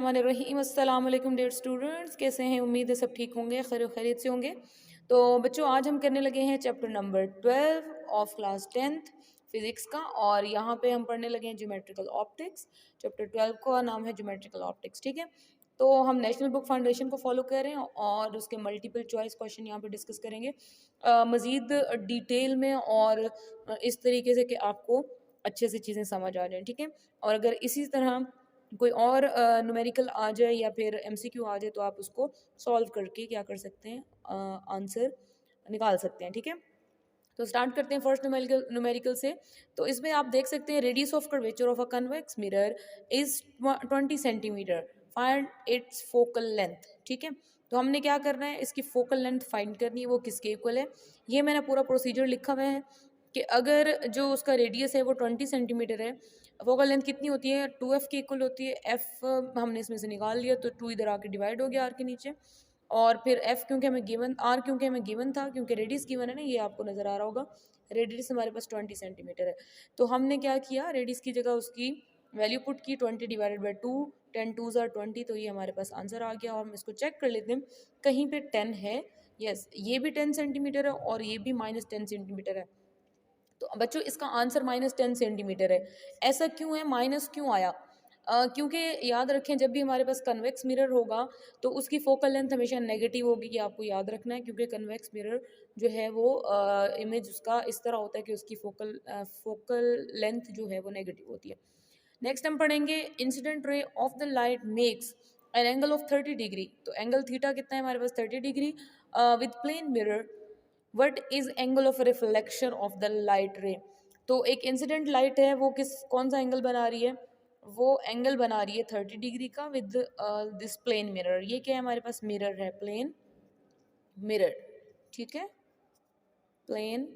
रहीम अस्सलाम वालेकुम dear students, कैसे हैं? उम्मीद है सब ठीक होंगे, खैर खैरियत से होंगे। तो बच्चों, आज हम करने लगे हैं chapter number 12 of class 10th physics का, और यहाँ पे हम पढ़ने लगे हैं ज्योमेट्रिकल ऑप्टिक्स। चैप्टर 12 का नाम है ज्योमेट्रिकल ऑप्टिक्स, ठीक है। तो हम नेशनल बुक फाउंडेशन को फॉलो कर रहे हैं और उसके मल्टीपल चॉइस क्वेश्चन यहाँ पे डिस्कस करेंगे मज़ीद डिटेल में, और इस तरीके से कि आपको अच्छे से चीज़ें समझ आ जाएं, ठीक है। और अगर इसी तरह कोई और न्यूमेरिकल आ जाए या फिर एमसीक्यू आ जाए तो आप उसको सॉल्व करके क्या कर सकते हैं, आंसर निकाल सकते हैं, ठीक है। तो स्टार्ट करते हैं फर्स्ट न्यूमेरिकल से। तो इसमें आप देख सकते हैं radius of curvature of a convex mirror is 20 centimetre, find its focal length, ठीक है। तो हमने क्या करना है, इसकी फोकल लेंथ फाइंड करनी है, वो किसके इक्वल है। ये मैंने पूरा प्रोसीजर लिखा हुआ है कि अगर जो उसका रेडियस है वो 20 सेंटीमीटर है, फोकल लेंथ कितनी होती है, 2f की इक्वल होती है। f हमने इसमें से निकाल लिया तो 2 इधर आके डिवाइड हो गया r के नीचे, और फिर f क्योंकि हमें गिवन, r क्योंकि हमें गिवन था, क्योंकि रेडियस गिवन है ना, ये आपको नज़र आ रहा होगा। रेडियस हमारे पास 20 सेंटीमीटर है, तो हमने क्या किया, रेडियस की जगह उसकी वैल्यू पुट की 20 डिवाइडेड बाई 2, 10 2s आर 20, तो ये हमारे पास आंसर आ गया। और हम इसको चेक कर लेते हैं कहीं पे 10 है। यस, ये भी 10 सेंटीमीटर है और ये भी -10 सेंटीमीटर है। तो बच्चों, इसका आंसर -10 सेंटीमीटर है। ऐसा क्यों है, माइनस क्यों आया? क्योंकि याद रखें, जब भी हमारे पास कन्वेक्स मिरर होगा तो उसकी फोकल लेंथ हमेशा नेगेटिव होगी, ये आपको याद रखना है, क्योंकि कन्वेक्स मिरर जो है वो इमेज उसका इस तरह होता है कि उसकी फोकल लेंथ जो है वो नेगेटिव होती है। नेक्स्ट हम पढ़ेंगे incident ray of the light makes an angle of 30 degree. तो एंगल थीटा कितना है हमारे पास, 30 degree with plane mirror. What is angle of reflection of the light रे। तो एक इंसिडेंट लाइट है, वो कौन सा एंगल बना रही है, वो एंगल बना रही है 30 डिग्री का विद दिस प्लेन मिरर। ये क्या है, हमारे पास मिरर है, प्लेन मिरर, ठीक है, प्लेन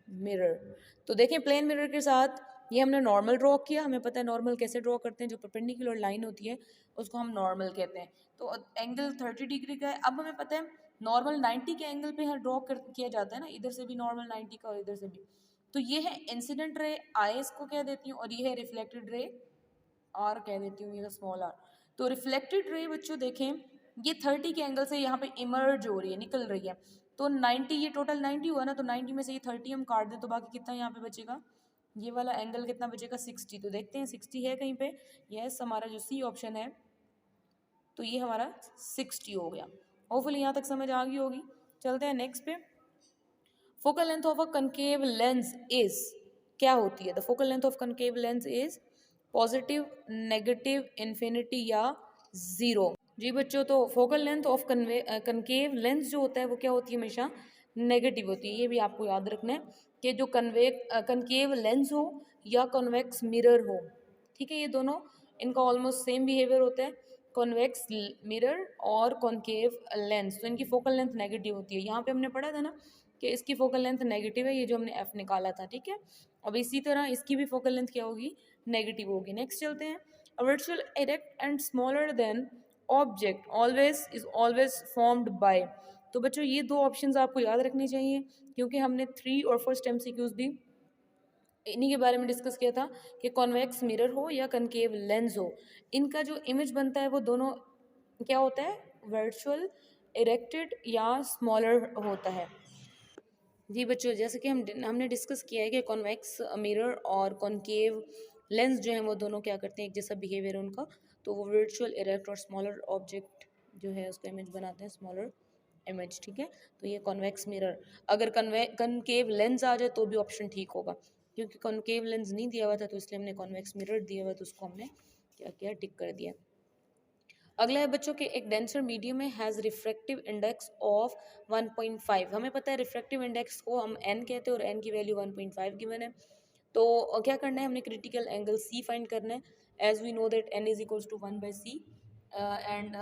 मिरर। तो देखें, प्लेन मिरर के साथ ये हमने नॉर्मल ड्रॉ किया। हमें पता है नॉर्मल कैसे ड्रॉ करते हैं, जो परपेंडिकुलर लाइन होती है उसको हम नॉर्मल कहते हैं। तो एंगल 30 डिग्री का है। अब हमें पता है नॉर्मल 90 के एंगल पे ड्रॉ किया जाता है ना, इधर से भी नॉर्मल 90 का और इधर से भी। तो ये है इंसिडेंट रे, आई इसको कह देती हूँ, और ये है रिफ्लेक्टेड रे, आर कह देती हूँ, ये स्मॉल आर। तो रिफ्लेक्टेड रे बच्चों देखें, ये 30 के एंगल से यहाँ पे इमर्ज हो रही है, निकल रही है। तो 90, ये टोटल 90 हुआ ना, तो 90 में से ये 30 हम काट दें तो बाकी कितना यहाँ पे बचेगा, ये वाला एंगल कितना बचेगा, 60। तो देखते हैं 60 है कहीं पे। यस, हमारा जो सी ऑप्शन है, तो ये हमारा 60 हो गया। होपफुली यहाँ तक समझ आ गई होगी। चलते हैं नेक्स्ट पे। Focal length of a concave lens is, क्या होती है, the focal length of concave lens is positive, negative, infinity या जीरो। जी बच्चों, तो focal length of concave lens जो होता है वो क्या होती है, हमेशा नेगेटिव होती है। ये भी आपको याद रखना है कि जो कनकेव लेंस हो या कॉन्वेक्स मिरर हो, ठीक है, ये दोनों, इनका ऑलमोस्ट सेम बिहेवियर होता है, कॉन्वेक्स मिरर और कॉन्केव लेंस। तो इनकी फोकल लेंथ नेगेटिव होती है। यहाँ पे हमने पढ़ा था ना कि इसकी फोकल लेंथ नेगेटिव है, ये जो हमने एफ निकाला था, ठीक है। अब इसी तरह इसकी भी फोकल लेंथ क्या होगी, नेगेटिव होगी। नेक्स्ट चलते हैं। A virtual erect and smaller than object always is always formed by. तो बच्चों, ये दो ऑप्शंस आपको याद रखने चाहिए, क्योंकि हमने 3 और फर्स्ट एमसीक्यूज भी इन्हीं के बारे में डिस्कस किया था कि कॉन्वेक्स मिरर हो या कनकेव लेंस हो, इनका जो इमेज बनता है वो दोनों क्या होता है, वर्चुअल, इरेक्टेड या स्मॉलर होता है। जी बच्चों, जैसे कि हमने डिस्कस किया है कि कॉन्वेक्स मिरर और कॉन्केव लेंस जो है वो दोनों क्या करते हैं, एक जैसा बिहेवियर है उनका। तो वो वर्चुअल, इरेक्ट और स्मॉलर ऑब्जेक्ट जो है उसका इमेज बनाते हैं, स्मॉलर इमेज, ठीक है। तो ये कॉन्वेक्स मिरर। अगर कनकेव लेंस आ जाए तो भी ऑप्शन ठीक होगा, क्योंकि कॉन्केव लेंस नहीं दिया हुआ था तो इसलिए हमने कॉन्वेक्स मिरर दिया हुआ, तो उसको हमने क्या किया, टिक कर दिया। अगला है बच्चों के, एक डेंसर मीडियम में हैज़ रिफ्रैक्टिव इंडेक्स ऑफ 1.5। हमें पता है रिफ्रैक्टिव इंडेक्स को हम n कहते हैं और n की वैल्यू 1.5 गिवन है। तो क्या करना है, हमने क्रिटिकल एंगल c फाइंड करना है। As we know that n is equals to 1/c and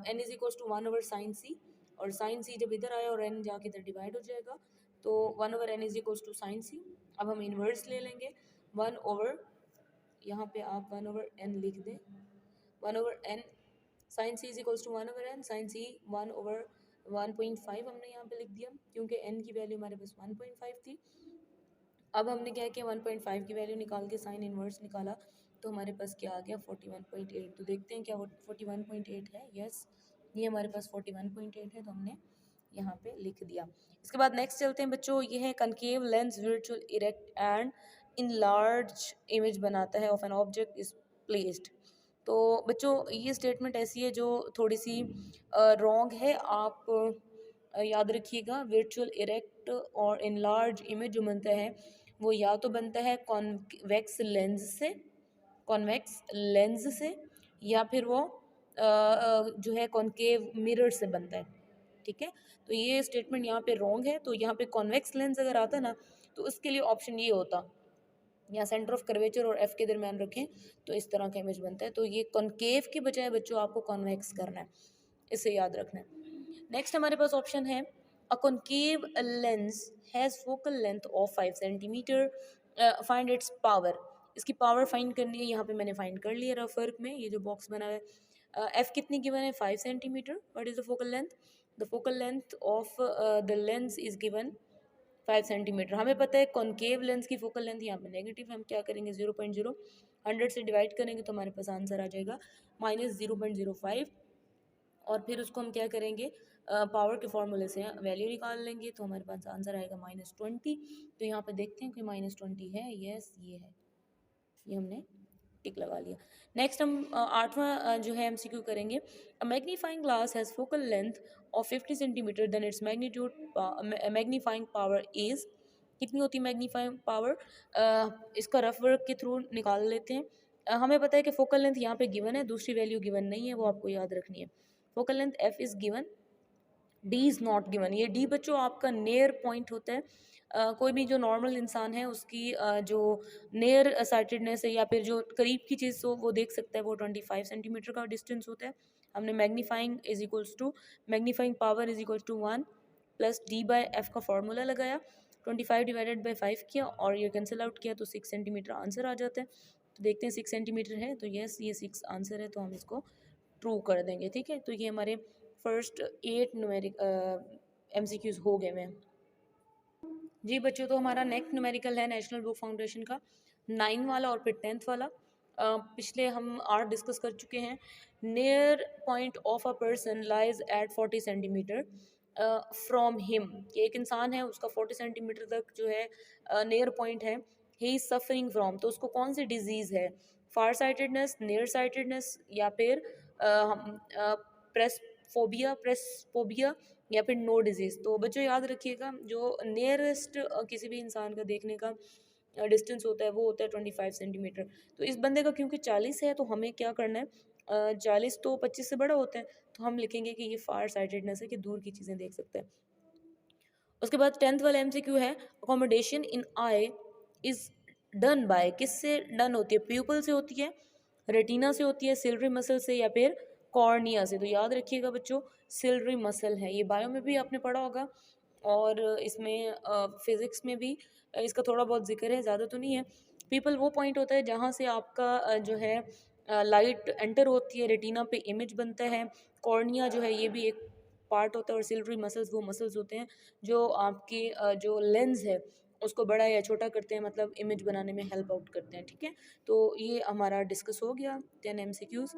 n is equals to 1/sin c, और sin c जब इधर आया और n जाके इधर डिवाइड हो जाएगा, तो 1/n is equals to sin c। अब हम इन्वर्स ले लेंगे, 1/, यहाँ पे आप 1/n लिख दें, 1/n sin c is equals to 1/n, sin c 1/1.5 हमने यहाँ पे लिख दिया, क्योंकि n की वैल्यू हमारे पास 1.5 थी। अब हमने क्या किया, 1.5 की वैल्यू निकाल के साइन इनवर्स निकाला, तो हमारे पास क्या आ गया 41.8। तो देखते हैं क्या वो 41.8 है। यस, ये हमारे पास 41.8 है, तो हमने यहाँ पे लिख दिया। इसके बाद नेक्स्ट चलते हैं बच्चों, ये है concave lens virtual erect and enlarge image बनाता है of an object is placed. तो बच्चों ये स्टेटमेंट ऐसी है जो थोड़ी सी रॉन्ग है। आप याद रखिएगा, वर्चुअल इरेक्ट और इन लार्ज इमेज जो बनता है वो या तो बनता है कॉन्वेक्स लेंस से, कॉन्वेक्स लेंस से, या फिर वो जो है कॉन्केव मिरर से बनता है। ठीक है, तो ये स्टेटमेंट यहाँ पे रॉन्ग है। तो यहाँ पे कॉन्वेक्स लेंस अगर आता ना तो उसके लिए ऑप्शन ये होता, यहाँ सेंटर ऑफ कर्वेचर और एफ के दरमियान रखें तो इस तरह का इमेज बनता है। तो ये कॉन्केव की बजाय बच्चों आपको कॉन्वेक्स करना है, इसे याद रखना है। नेक्स्ट हमारे पास ऑप्शन है a concave lens has focal length of 5 centimetre, find its power. इसकी पावर फाइंड करनी है, यहाँ पे मैंने फाइंड कर लिया रफ वर्क में, ये जो बॉक्स बना है। एफ कितनी गिवन है 5 centimetre. What is the focal length? The focal length of the lens is given 5 centimetre. हमें पता है कॉन्केव लेंस की फोकल लेंथ यहाँ पे नेगेटिव, हम क्या करेंगे 0.0 100 से डिवाइड करेंगे तो हमारे पास आंसर आ जाएगा -0.05। और फिर उसको हम क्या करेंगे, पावर के फॉर्मूले से वैल्यू निकाल लेंगे तो हमारे पास आंसर आएगा -20। तो यहाँ पे देखते हैं कि -20 है। यस, ये है, ये हमने टिक लगा लिया। नेक्स्ट हम आठवां जो है एमसीक्यू करेंगे। A magnifying glass has focal length of 50 centimetre, then its magnitude magnifying power is. कितनी होती है मैग्नीफाइंग पावर? इसका रफ वर्क के थ्रू निकाल लेते हैं। हमें पता है कि फोकल लेंथ यहाँ पे गिवन है, दूसरी वैल्यू गिवन नहीं है, वो आपको याद रखनी है। Focal length F is given, D is not given. ये डी बच्चों आपका नेयर पॉइंट होता है। कोई भी जो नॉर्मल इंसान है उसकी जो नेयर साइटेडनेस है या फिर जो करीब की चीज़ हो वो देख सकता है, वो 25 सेंटीमीटर का डिस्टेंस होता है। हमने magnifying is equals to magnifying power is equals to 1 plus D by F का फॉर्मूला लगाया, 25 डिवाइडेड बाई 5 किया और ये कैंसिल आउट किया तो 6 सेंटीमीटर आंसर आ जाता है। तो देखते हैं 6 सेंटीमीटर है, तो यस ये 6 आंसर है, तो हम इसको ट्रू कर देंगे। ठीक है, तो ये हमारे फर्स्ट 8 न्यूमेरिक एमसीक्यूज हो गए हैं जी बच्चों। तो हमारा नेक्स्ट न्यूमेरिकल है नेशनल बुक फाउंडेशन का 9 वाला और फिर 10th वाला। पिछले हम 8 डिस्कस कर चुके हैं। Near point of a person lies at 40 centimetre from him, कि एक इंसान है उसका 40 सेंटीमीटर तक जो है नियर पॉइंट है, ही इज सफरिंग फ्रॉम। तो उसको कौन सी डिजीज़ है? फार साइटेडनेस, नियर साइटेडनेस, या फिर प्रेसफोबिया, प्रेसफोबिया, या फिर नो डिजीज़। तो बच्चों याद रखिएगा, जो नियरेस्ट किसी भी इंसान का देखने का डिस्टेंस होता है वो होता है 25 सेंटीमीटर। तो इस बंदे का क्योंकि 40 है तो हमें क्या करना है, 40 तो 25 से बड़ा होता है, तो हम लिखेंगे कि ये फार साइटेडनेस है, कि दूर की चीज़ें देख सकते हैं। उसके बाद 10th वाला एमसीक्यू है accommodation in I is done by. किससे डन होती है? प्यूपल से होती है, रेटिना से होती है, सिलरी मसल से, या फिर कॉर्निया से। तो याद रखिएगा बच्चों, सिलरी मसल है। ये बायो में भी आपने पढ़ा होगा और इसमें फिजिक्स में भी इसका थोड़ा बहुत जिक्र है, ज़्यादा तो नहीं है। पीपल वो पॉइंट होता है जहाँ से आपका जो है लाइट एंटर होती है, रेटिना पे इमेज बनता है। कॉर्निया जो है ये भी एक पार्ट होता है, और सिल्वरी मसल्स वो मसल्स होते हैं जो आपके जो लेंस है उसको बड़ा या छोटा करते हैं, मतलब इमेज बनाने में हेल्प आउट करते हैं। ठीक है, तो ये हमारा डिस्कस हो गया 10 MCQs।